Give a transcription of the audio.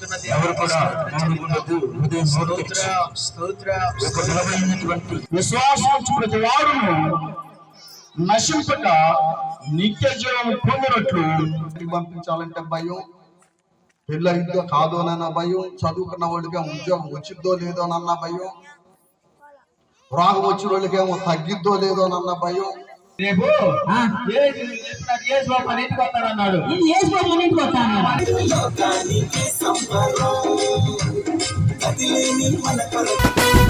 నమ్ముతున్న దేవుడు కూడా విశ్వాసం ప్రతి వాడును నశింపక నిత్య జీవం పొందినట్లు పంపించాలంటే భయం, పెళ్ళైద్దో కాదోనన్న భయం, చదువుకున్న వాళ్ళకి ఉద్యోగం వచ్చిద్దో లేదోనన్న భయం, రాగం వచ్చిన వాళ్ళకేమో తగ్గిద్దో లేదోనన్న భయం. రేపు ఇంటికి వస్తాడన్నాడు. లోకానికి సంబరం, గతి లేని మన కొరకు